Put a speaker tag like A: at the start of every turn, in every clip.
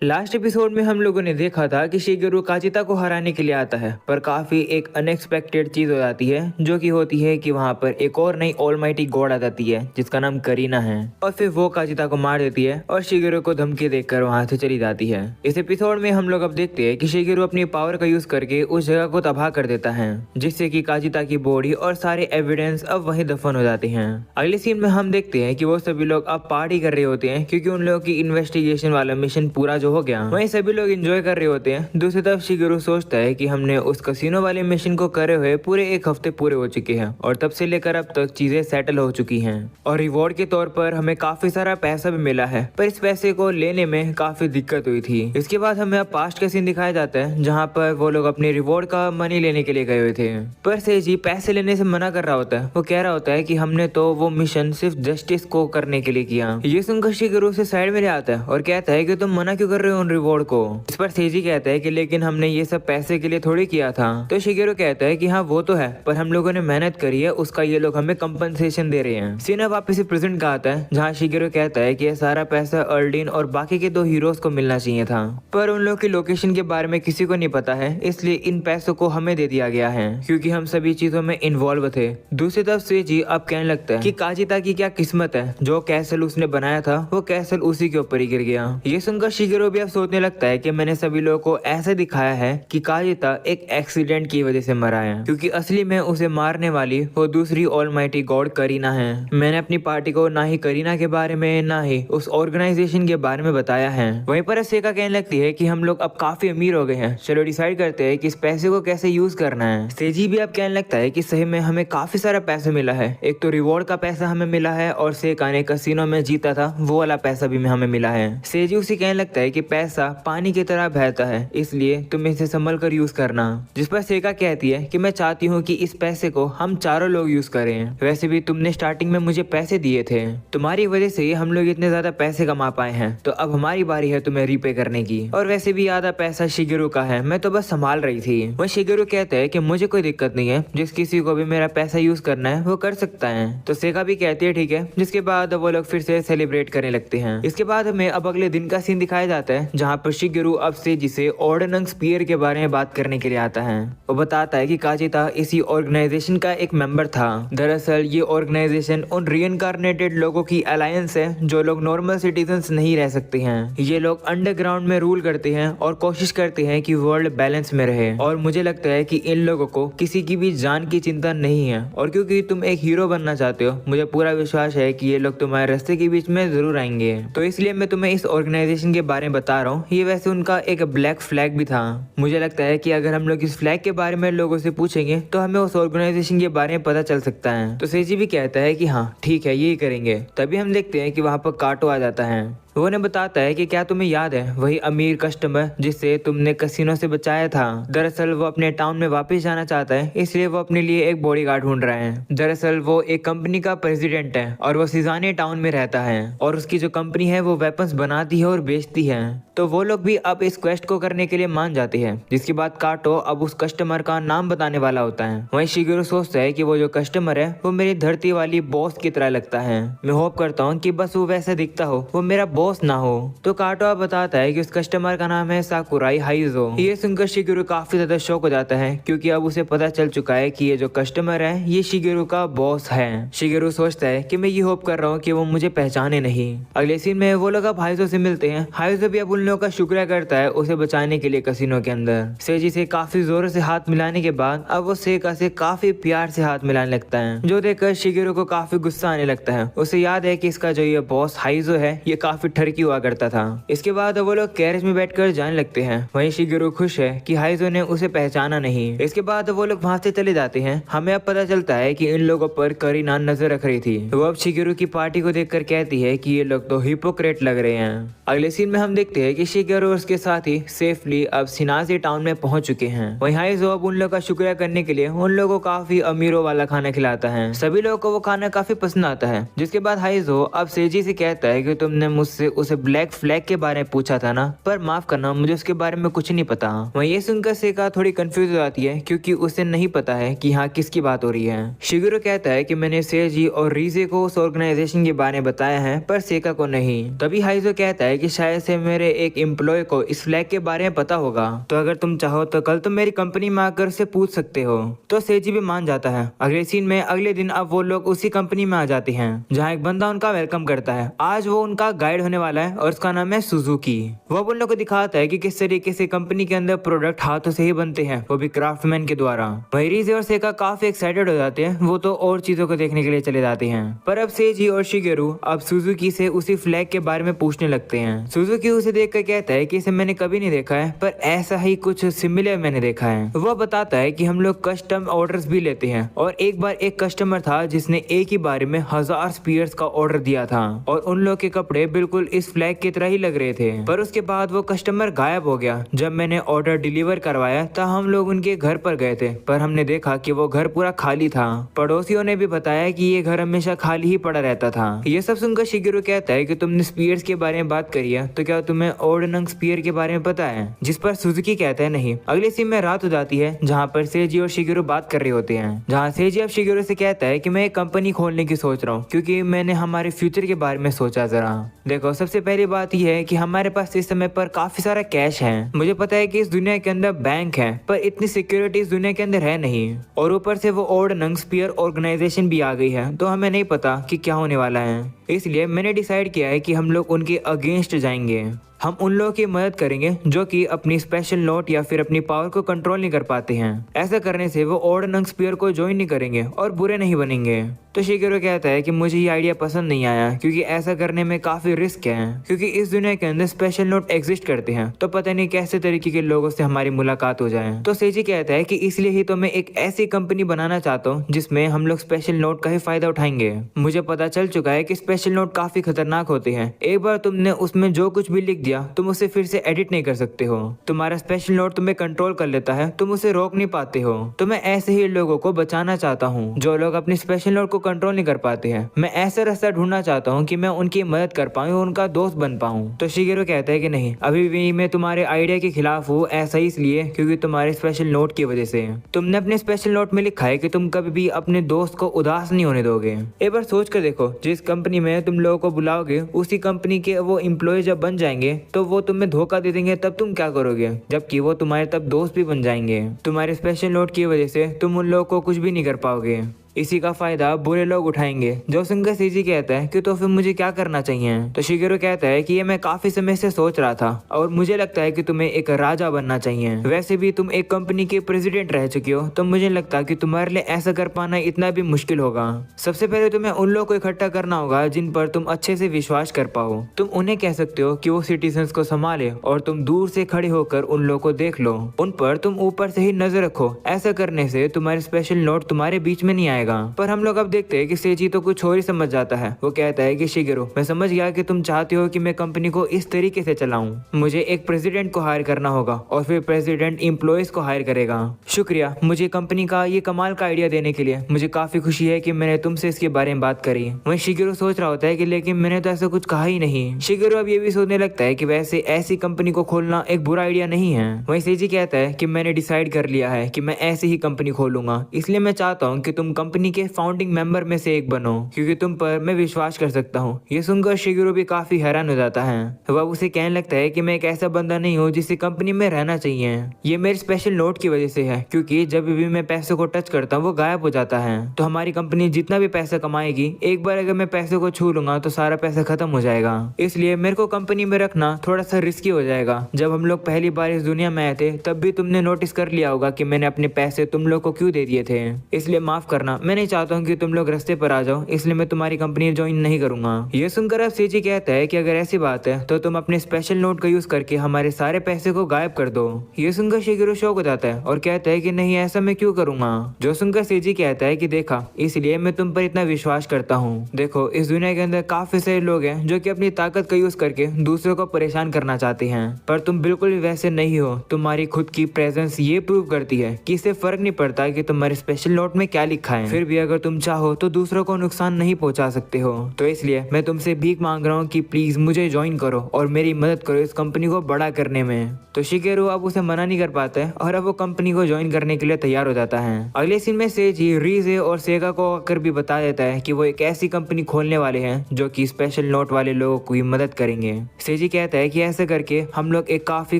A: Last episode में हम लोगों ने देखा था कि शिगेरू काचिता को हराने के लिए आता है, पर काफी एक अनएक्सपेक्टेड चीज हो जाती है, जो कि होती है कि वहां पर एक और नई ऑलमाइटी गॉड आ जाती है जिसका नाम करीना है, और फिर वो काचिता को मार देती है और शिगेरू को धमकी देकर वहां से चली जाती है। इस एपिसोड में हम लोग अब देखते हैं कि शिगेरू अपनी पावर का यूज करके उस जगह को तबाह कर देता है, जिससे कि काचिता की बॉडी और सारे एविडेंस अब वहीं दफन हो जाते हैं। अगले सीन में हम देखते हैं कि वो सभी लोग अब पार्टी कर रहे होते हैं, क्योंकि उन लोगों की इन्वेस्टिगेशन वाला मिशन पूरा हो गया। वहीं सभी लोग एंजॉय कर रहे होते हैं। दूसरी तरफ शिगेरू सोचता है कि हमने उस कसिनो वाले मिशन को करे हुए पूरे एक हफ्ते पूरे हो चुके हैं और तब से लेकर अब तक चीजें सेटल हो चुकी हैं और रिवॉर्ड के तौर पर हमें काफी सारा पैसा भी मिला है, पर इस पैसे को लेने में काफी दिक्कत हुई थी। इसके बाद हमें अब पास्ट का सीन दिखाया जाता है, जहाँ पर वो लोग अपने रिवॉर्ड का मनी लेने के लिए गए हुए थे, पर सेजी पैसे लेने से मना कर रहा होता है। वो कह रहा होता है कि हमने तो वो मिशन सिर्फ जस्टिस को करने के लिए किया। ये सुनकर शिगेरू से साइड में ले आता है और कहता है कि तुम मना क्यों कर रहे हो उन रिवॉर्ड को। इस पर सेजी कहता है कि लेकिन हमने ये सब पैसे के लिए थोड़ी किया था। तो शिगेरू कहता है कि हाँ वो तो है, पर हम लोगों ने मेहनत करी है, उसका ये लोग हमें कंपनसेशन दे रहे हैं। सीन अब वापस प्रेजेंट का आता है, जहाँ शिगेरू कहता है कि ये सारा पैसा अर्लिन और बाकी के दो हीरोज को मिलना चाहिए था, पर उन लोग की लोकेशन के बारे में किसी को नहीं पता है, इसलिए इन पैसों को हमें दे दिया गया है क्योंकि हम सभी चीजों में इन्वॉल्व थे। दूसरी तरफ सेजी अब कहने लगता है कि काचिता की क्या किस्मत है, जो कैसल उसने बनाया था वो कैसल उसी के ऊपर ही गिर गया। ये सुनकर शिगेरू भी अब सोचने लगता है कि मैंने सभी लोगों को ऐसे दिखाया है कि काचिता एक एक्सीडेंट की वजह से मरा है, क्योंकि असली में उसे मारने वाली वो दूसरी ऑलमाइटी गॉड करीना है। मैंने अपनी पार्टी को ना ही करीना के बारे में ना ही उस ऑर्गेनाइजेशन के बारे में बताया है। वहीं पर सेका कहने लगती है कि हम लोग अब काफी अमीर हो गए हैं, चलो डिसाइड करते हैं कि इस पैसे को कैसे यूज करना है। सेजी भी अब कहने लगता है कि सही में हमें काफी सारा पैसा मिला है, एक तो रिवॉर्ड का पैसा हमें मिला है और सेका ने कसिनो में जीता था वो वाला पैसा भी हमें मिला है। सेजी उसे कहने लगता है कि पैसा पानी की तरह बहता है, इसलिए तुम इसे संभल कर यूज करना। जिस पर सेका कहती है कि मैं चाहती हूँ कि इस पैसे को हम चारों लोग यूज करें, वैसे भी तुमने स्टार्टिंग में मुझे पैसे दिए थे, तुम्हारी वजह से हम लोग इतने ज्यादा पैसे कमा पाए हैं, तो अब हमारी बारी है तुम्हें रीपे करने की। और वैसे भी आधा पैसा शिगेरू का है, मैं तो बस संभाल रही थी। वह शिगेरू कहता है कि मुझे कोई दिक्कत नहीं है, जिस किसी को भी मेरा पैसा यूज करना है वो कर सकता है। तो सेका भी कहती है ठीक है, जिसके बाद वो लोग फिर से सेलिब्रेट करने लगते हैं। इसके बाद हमें अब अगले दिन का सीन दिखाया जाता है, जहाँ पर शिगेरू अब से जिसे ऑर्डिनेंस स्पीयर के बारे में बात करने के लिए आता है। वो बताता है कि काचिता इसी ऑर्गेनाइजेशन का एक मेंबर था। दरअसल ये ऑर्गेनाइजेशन उन रीइंकार्नेटेड लोगों की अलायंस है जो लोग नॉर्मल सिटीजन्स नहीं रह सकते हैं। ये लोग अंडरग्राउंड में रूल करते हैं और कोशिश करते हैं कि वर्ल्ड बैलेंस में रहे, और मुझे लगता है कि इन लोगों को किसी की भी जान की चिंता नहीं है, और क्योंकि तुम एक हीरो बनना चाहते हो, मुझे पूरा विश्वास है कि ये लोग तुम्हारे रास्ते के बीच में जरूर आएंगे। तो इसलिए मैं तुम्हें इस ऑर्गेनाइजेशन के बारे में बता रहा हूँ। ये वैसे उनका एक ब्लैक फ्लैग भी था। मुझे लगता है कि अगर हम लोग इस फ्लैग के बारे में लोगों से पूछेंगे तो हमें उस ऑर्गेनाइजेशन के बारे में पता चल सकता है। तो सेजी भी कहता है कि हाँ ठीक है यही करेंगे। तभी हम देखते हैं कि वहाँ पर काटो आ जाता है। वो ने बताता है कि क्या तुम्हें याद है वही अमीर कस्टमर जिसे तुमने कसिनो से बचाया था। दरअसल वो अपने टाउन में वापस जाना चाहता है, इसलिए वो अपने लिए एक बॉडीगार्ड ढूंढ रहा है। दरअसल वो एक कंपनी का प्रेसिडेंट है और वो सिजाने टाउन में रहता है, और उसकी जो कंपनी है वो वेपन्स बनाती है और बेचती है। तो वो लोग भी अब इस क्वेस्ट को करने के लिए मान जाते हैं, जिसके बाद काटो अब उस कस्टमर का नाम बताने वाला होता है। वहीं शिगेरू सोचता है कि वो जो कस्टमर है वो मेरी धरती वाली बॉस की तरह लगता है। मैं होप करता हूँ कि बस वो वैसा दिखता हो, वो मेरा बॉस ना हो। तो काटो बताता है कि उस कस्टमर का नाम है साकुराई हाइजो। ये सुनकर शिगेरू काफी ज्यादा शॉक हो जाता है, क्योंकि अब उसे पता चल चुका है कि ये जो कस्टमर है ये शिगेरू का बॉस है। शिगेरू सोचता है कि मैं ये होप कर रहा हूँ कि वो मुझे पहचाने नहीं। अगले सीन में वो लोग अब हाइजो से मिलते हैं। हाइजो भी अब उन लोगों का शुक्रिया करता है उसे बचाने के लिए कसिनो के अंदर। सेजी से काफी जोरों से हाथ मिलाने के बाद अब वो सेका से काफी प्यार से हाथ मिलाने लगता है, जो देखकर शिगेरू को काफी गुस्सा आने लगता है। उसे याद है कि इसका जो ये बॉस हाइजो है ये काफी ठरकी हुआ करता था। इसके बाद वो लोग कैरेज में बैठकर जाने लगते हैं। वहीं शिगेरू खुश है कि हाइजो ने उसे पहचाना नहीं। इसके बाद वो लोग वहां से चले जाते हैं। हमें अब पता चलता है कि इन लोगों पर करीना नजर रख रही थी। वो अब शिगेरू की पार्टी को देखकर कहती है कि ये लोग तो हिपोक्रेट लग रहे हैं। अगले सीन में हम देखते हैं कि शिगेरू और उसके साथी सेफली अब सिनाजे टाउन में पहुंच चुके हैं। वहीं हाइजो अब उन लोगों का शुक्रिया करने के लिए उन लोगों को काफी अमीरों वाला खाना खिलाता है। सभी लोगों को वो खाना काफी पसंद आता है। जिसके बाद हाइजो अब सेजी से कहता है कि तुमने मुझसे उसे ब्लैक फ्लैग के बारे में पूछा था ना, पर माफ करना मुझे उसके बारे में कुछ नहीं पता। वहीं ये सुनकर सेका थोड़ी कंफ्यूज हो जाती है, क्योंकि उसे नहीं पता है कि यहाँ किसकी बात हो रही है। शिगेरू कहता है कि मैंने सेजी और रीजे को उस ऑर्गेनाइजेशन के बारे में बताया है, पर सेका को नहीं। तभी हाइजो कहता है कि शायद से मेरे एक एम्प्लॉय को इस फ्लैग के बारे में पता होगा, तो अगर तुम चाहो तो कल तुम मेरी कंपनी में आकर उससे पूछ सकते हो। तो सेजी भी मान जाता है। अगले सीन में अगले दिन अब वो लोग उसी कंपनी में आ जाते हैं जहाँ एक बंदा उनका वेलकम करता है। आज वो उनका गाइड होने वाला है और उसका नाम है सुजुकी। वो उन लोग को दिखाता है कि किस तरीके से कंपनी के अंदर प्रोडक्ट हाथों से ही बनते हैं, वो भी क्राफ्टमैन के द्वारा। वही रीजे और सेका काफी एक्साइटेड हो जाते हैं, वो तो और चीजों को देखने के लिए चले जाते हैं। पर अब सेजी और शिगेरू अब सुजुकी से उसी फ्लैग के बारे में पूछने लगते हैं। सुजुकी उसे देखकर कहता है कि इसे मैंने कभी नहीं देखा है, पर ऐसा ही कुछ सिमिलर मैंने देखा है। वह बताता है कि हम लोग कस्टम ऑर्डर्स भी लेते हैं और एक बार एक कस्टमर था जिसने एक ही बार में 1000 स्पीयर्स का ऑर्डर दिया था और उन लोग के कपड़े बिल्कुल इस फ्लैग की तरह ही लग रहे थे। पर उसके बाद वो कस्टमर गायब हो गया। जब मैंने ऑर्डर डिलीवर करवाया तब हम लोग उनके घर पर गए थे, पर हमने देखा कि वो घर पूरा खाली था। पड़ोसियों ने भी बताया कि ये घर हमेशा खाली ही पड़ा रहता था। ये सब सुनकर शिगेरू कहता है कि तुमने स्पीयर्स के बारे में बात करी है, तो क्या तुम्हें ऑर्डनंग स्पीयर के बारे में पता है? जिस पर सुजुकी कहता है नहीं। अगले सीन में रात हो जाती है जहाँ पर सेजी और शिगेरू बात कर रहे होते हैं, जहाँ सेजी अब शिगेरू से कहता है कि मैं एक कंपनी खोलने की सोच रहा हूँ क्योंकि मैंने हमारे फ्यूचर के बारे में सोचा। जरा देखो, सबसे पहली बात यह है कि हमारे पास इस समय पर काफी सारा कैश है। मुझे पता है कि इस दुनिया के अंदर बैंक है, पर इतनी सिक्योरिटी इस दुनिया के अंदर है नहीं, और ऊपर से वो ऑर्डनंग स्पीयर ऑर्गेनाइजेशन भी आ गई है, तो हमें नहीं पता कि क्या होने वाला है। इसलिए मैंने डिसाइड किया है कि हम लोग उनके अगेंस्ट जाएंगे। हम उन लोगों की मदद करेंगे जो कि अपनी स्पेशल नोट या फिर अपनी पावर को कंट्रोल नहीं कर पाते हैं। ऐसा करने से वो ऑर्डनंग स्पीयर को ज्वाइन नहीं करेंगे और बुरे नहीं बनेंगे। तो शिगेरू कहता है कि मुझे ये आइडिया पसंद नहीं आया क्योंकि ऐसा करने में काफी रिस्क है, क्योंकि इस दुनिया के अंदर स्पेशल नोट एग्जिस्ट करते हैं, तो पता नहीं कैसे तरीके के लोगों से हमारी मुलाकात हो जाए। तो सेजी कहता है कि इसलिए ही तो मैं एक ऐसी कंपनी बनाना चाहता हूँ जिसमें हम लोग स्पेशल नोट का ही फायदा उठाएंगे। मुझे पता चल चुका है कि स्पेशल नोट काफी खतरनाक होते हैं। एक बार तुमने उसमें जो कुछ भी लिख दिया तुम उसे फिर से एडिट नहीं कर सकते हो। तुम्हारा स्पेशल नोट तुम्हें कंट्रोल कर लेता है, तुम उसे रोक नहीं पाते हो। तो मैं ऐसे ही लोगों को बचाना चाहता हूँ जो लोग अपनी स्पेशल नोट को कंट्रोल नहीं कर पाते हैं। मैं ऐसा रास्ता ढूंढना चाहता हूँ कि मैं उनकी मदद कर पाऊँ और उनका दोस्त बन पाऊँ। तो शिगेरू कहता है कि नहीं, अभी भी मैं तुम्हारे आइडिया के खिलाफ हूँ। ऐसा ही इसलिए क्योंकि तुम्हारे स्पेशल नोट की वजह से। तुमने अपने स्पेशल नोट में लिखा है कि तुम कभी भी अपने दोस्त को उदास नहीं होने दोगे। एक बार सोच कर देखो, जिस कंपनी में तुम लोगों को बुलाओगे उसी कंपनी के वो एम्प्लॉय जब बन जाएंगे तो वो तुम्हें धोखा दे देंगे, तब तुम क्या करोगे? जबकि वो तुम्हारे तब दोस्त भी बन जाएंगे। तुम्हारे स्पेशल नोट की वजह से तुम उन लोगों को कुछ भी नहीं कर पाओगे। इसी का फायदा बुरे लोग उठाएंगे। जो सुनकर सेजी कहता है कि तो फिर मुझे क्या करना चाहिए? तो शिगेरू कहता है कि ये मैं काफी समय से सोच रहा था और मुझे लगता है कि तुम्हें एक राजा बनना चाहिए। वैसे भी तुम एक कंपनी के प्रेसिडेंट रह चुके हो, तो मुझे लगता है कि तुम्हारे लिए ऐसा कर पाना इतना भी मुश्किल होगा। सबसे पहले तुम्हें उन लोगों को इकट्ठा करना होगा जिन पर तुम अच्छे से विश्वास कर पाओ। तुम उन्हें कह सकते हो कि वो सिटीजन्स को संभाले और तुम दूर से खड़े होकर उन लोगों को देख लो। उन पर तुम ऊपर से ही नजर रखो। ऐसा करने से तुम्हारे स्पेशल नोट तुम्हारे बीच में नहीं आएगा। पर हम लोग अब देखते हैं कि सेजी तो कुछ और ही समझ जाता है। वो कहता है कि शिगेरू, मैं समझ गया कि तुम चाहते हो कि मैं कंपनी को इस तरीके से चलाऊं। मुझे एक प्रेसिडेंट को हायर करना होगा और फिर प्रेसिडेंट एम्प्लॉयज को हायर करेगा। शुक्रिया मुझे कंपनी का ये कमाल का आइडिया देने के लिए। मुझे काफी खुशी है कि मैंने तुमसे इसके बारे में बात करी। वहीं शिगेरू सोच रहा होता है कि लेकिन मैंने तो ऐसा कुछ कहा ही नहीं। शिगेरू अब ये भी सोचने लगता है कि वैसे ऐसी कंपनी को खोलना एक बुरा आइडिया नहीं है। वहीं सेजी कहता है कि मैंने डिसाइड कर लिया है कि मैं ऐसी ही कंपनी खोलूंगा, इसलिए मैं चाहता हूँ कि तुम कंपनी के फाउंडिंग मेंबर में से एक बनो, क्योंकि तुम पर मैं विश्वास कर सकता हूँ। ये सुनकर शिगेरू भी काफी हैरान हो जाता है। वह उसे कहने लगता है कि मैं एक ऐसा बंदा नहीं हूँ जिसे कंपनी में रहना चाहिए। ये मेरे स्पेशल नोट की वजह से है, क्योंकि जब भी मैं पैसे को टच करता हूँ वो गायब हो जाता है। तो हमारी कंपनी जितना भी पैसा कमाएगी, एक बार अगर मैं पैसे को छू लूंगा तो सारा पैसा खत्म हो जाएगा। इसलिए मेरे को कंपनी में रखना थोड़ा सा रिस्की हो जाएगा। जब हम लोग पहली बार इस दुनिया में आए थे तब भी तुमने नोटिस कर लिया होगा कि मैंने अपने पैसे तुम लोग को क्यों दे दिए थे। इसलिए माफ करना, मैं नहीं चाहता हूँ कि तुम लोग रास्ते पर आ जाओ, इसलिए मैं तुम्हारी कंपनी ज्वाइन नहीं करूंगा। ये सुनकर अब सेजी कहता है कि अगर ऐसी बात है तो तुम अपने स्पेशल नोट का यूज करके हमारे सारे पैसे को गायब कर दो। ये सुनकर शिगेरू शॉक हो जाता है और कहता है कि नहीं, ऐसा मैं क्यों करूंगा। जो सुनकर सेजी कहता है कि देखा, इसलिए मैं तुम पर इतना विश्वास करता हूँ। देखो, इस दुनिया के अंदर काफी सारे लोग हैं जो कि अपनी ताकत का यूज करके दूसरों को परेशान करना चाहते हैं, पर तुम बिल्कुल भी वैसे नहीं हो। तुम्हारी खुद की प्रेजेंस ये प्रूव करती है कि इससे फर्क नहीं पड़ता कि तुम्हारे स्पेशल नोट में क्या लिखा है। फिर भी अगर तुम चाहो तो दूसरों को नुकसान नहीं पहुंचा सकते हो। तो इसलिए मैं तुमसे भीख मांग रहा हूँ कि प्लीज मुझे ज्वाइन करो और मेरी मदद करो इस कंपनी को बड़ा करने में। तो शिगेरू अब उसे मना नहीं कर पाता है और अब वो कंपनी को ज्वाइन करने के लिए तैयार हो जाता है। अगले सीन में सेजी रीजे और सेगा को आकर भी बता देता है कि वो एक ऐसी कंपनी खोलने वाले हैं जो कि स्पेशल नोट वाले लोगों की मदद करेंगे। सेजी कहता है कि ऐसे करके हम लोग एक काफी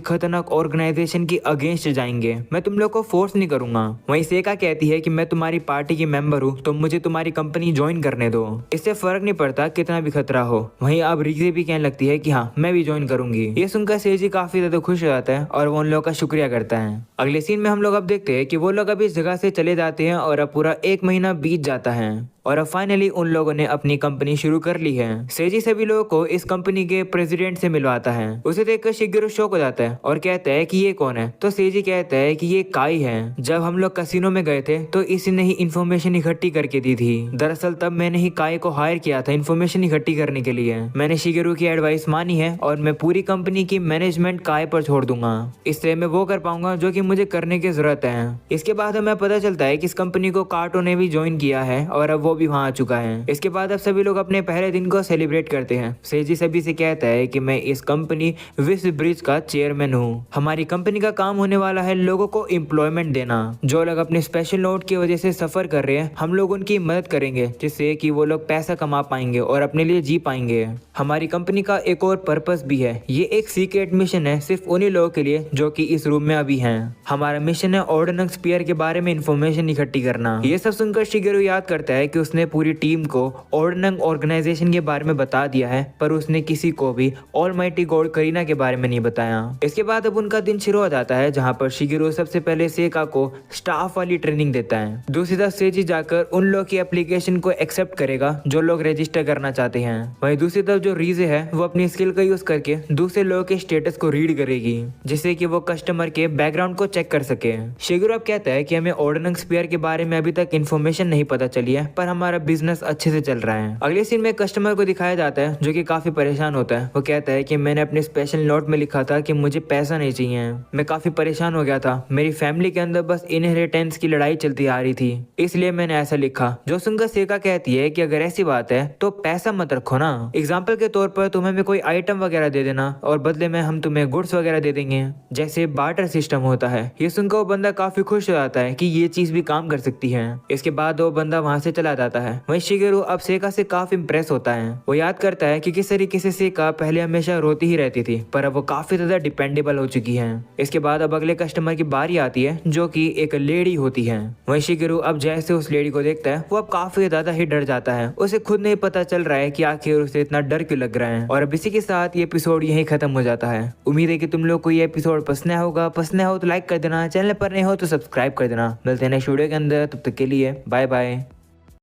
A: खतरनाक ऑर्गेनाइजेशन की अगेंस्ट जाएंगे, मैं तुम लोग को फोर्स नहीं करूंगा। वहीं सेका कहती है कि मैं तुम्हारी पार्टी की मेंबर हूँ तो मुझे तुम्हारी कंपनी ज्वाइन करने दो, इससे फर्क नहीं पड़ता कितना भी खतरा हो। वहीं अब रिजे भी कहने लगती है कि हाँ मैं भी ज्वाइन करूंगी। ये सुनकर सेजी काफी ज्यादा खुश हो जाता है और वो उन लोगों का शुक्रिया करता है। अगले सीन में हम लोग अब देखते हैं कि वो लोग अभी इस जगह से चले जाते हैं और अब पूरा 1 महीना बीत जाता है और अब फाइनली उन लोगों ने अपनी कंपनी शुरू कर ली है। सेजी सभी लोगों को इस कंपनी के प्रेसिडेंट से मिलवाता है। उसे देखकर शिगेरू शॉक हो जाता है और कहता है कि ये कौन है। तो सेजी कहता है कि ये काई है। जब हम लोग कैसीनो में गए थे तो इसी ने ही इन्फॉर्मेशन इकट्ठी करके दी थी। दरअसल तब मैंने ही काई को हायर किया था इन्फॉर्मेशन इकट्ठी करने के लिए। मैंने शिगेरू की एडवाइस मानी है और मैं पूरी कंपनी की मैनेजमेंट काई पर छोड़ दूंगा। इससे मैं वो कर पाऊंगा जो कि मुझे करने की जरूरत है। इसके बाद हमें पता चलता है कि इस कंपनी को काटो ने भी ज्वाइन किया है और अब वो भी वहाँ आ चुका है। इसके बाद अब सभी लोग अपने पहले दिन को सेलिब्रेट करते हैं। सेजी सभी से कहता है कि मैं इस कंपनी विश्व ब्रिज का चेयरमैन हूँ। हमारी कंपनी का काम होने वाला है लोगों को एम्प्लॉयमेंट देना। जो लोग अपने स्पेशल नोट की वजह से सफर कर रहे हैं हम लोग उनकी मदद करेंगे जिससे कि वो लोग पैसा कमा पाएंगे और अपने लिए जी पाएंगे। हमारी कंपनी का एक और पर्पस भी है, ये एक सीक्रेट मिशन है सिर्फ उन्हीं लोगों के लिए जो कि इस रूम में अभी हैं। हमारा मिशन है ऑर्डिनेंस स्पीयर के बारे में इंफॉर्मेशन इकट्ठी करना। ये सब सुनकर शिगेरू याद करता है कि उसने पूरी टीम को ऑर्डिनेंस ऑर्गेनाइजेशन के बारे में बता दिया है पर उसने किसी को भी ऑलमाइटी गॉड करीना के बारे में नहीं बताया। इसके बाद अब उनका दिन शुरू हो जाता है जहाँ पर शिगेरू सबसे पहले सेका को स्टाफ वाली ट्रेनिंग देता है। दूसरी तरफ सेजी जाकर उन लोग की एप्लीकेशन को एक्सेप्ट करेगा जो लोग रजिस्टर करना चाहते हैं। वहीं दूसरी तरफ जो रीजे है वो अपनी स्किल का यूज करके दूसरे लोगों के स्टेटस को रीड करेगी जिससे कि वो कस्टमर के बैकग्राउंड को चेक कर सके। शिगेरू अब कहता है कि हमें ऑर्डिनेंस स्पीयर के बारे में अभी तक इन्फॉर्मेशन नहीं पता चली है पर हमारा बिजनेस अच्छे से चल रहा है। अगले सीन में कस्टमर को दिखाया जाता है जो कि काफी परेशान होता है। वो कहता है कि मैंने अपने स्पेशल नोट में लिखा था कि मुझे पैसा नहीं चाहिए, मैं काफी परेशान हो गया था, मेरी फैमिली के अंदर बस इनहेरिटेंस की लड़ाई चलती आ रही थी इसलिए मैंने ऐसा लिखा। जो सुनकर सेका कहती है कि अगर ऐसी बात है तो पैसा मत रखो ना, एग्जाम्पल के तौर पर तुम हमें कोई आइटम वगैरह दे देना और बदले में हम तुम्हें गुड्स वगैरह दे देंगे, जैसे बार्टर सिस्टम होता है। ये सुनकर वो बंदा काफी खुश हो जाता है कि ये चीज भी काम कर सकती है। इसके बाद वो बंदा वहां से चला जाता है। वहीं शिगेरू अब सेका से काफी इंप्रेस होता है। वो याद करता है कि किस तरीके से सेका पहले हमेशा रोती ही रहती थी पर अब वो काफी ज्यादा डिपेंडेबल हो चुकी है। इसके बाद अब अगले कस्टमर की बारी आती है जो कि एक लेडी होती है। वहीं शिगेरू अब जैसे उस लेडी को देखता है वो अब काफी ज्यादा ही डर जाता है। उसे खुद नहीं पता चल रहा है कि आखिर उसे इतना डर क्यों लग रहा है। और अब इसी के साथ ये एपिसोड यहीं खत्म हो जाता है। उम्मीद है कि तुम लोग को ये एपिसोड पसंद होगा। पसंद हो तो लाइक कर देना, चैनल पर नहीं हो तो सब्सक्राइब कर देना। मिलते हैं नेक्स्ट वीडियो के अंदर, तब तक के लिए बाय बाय।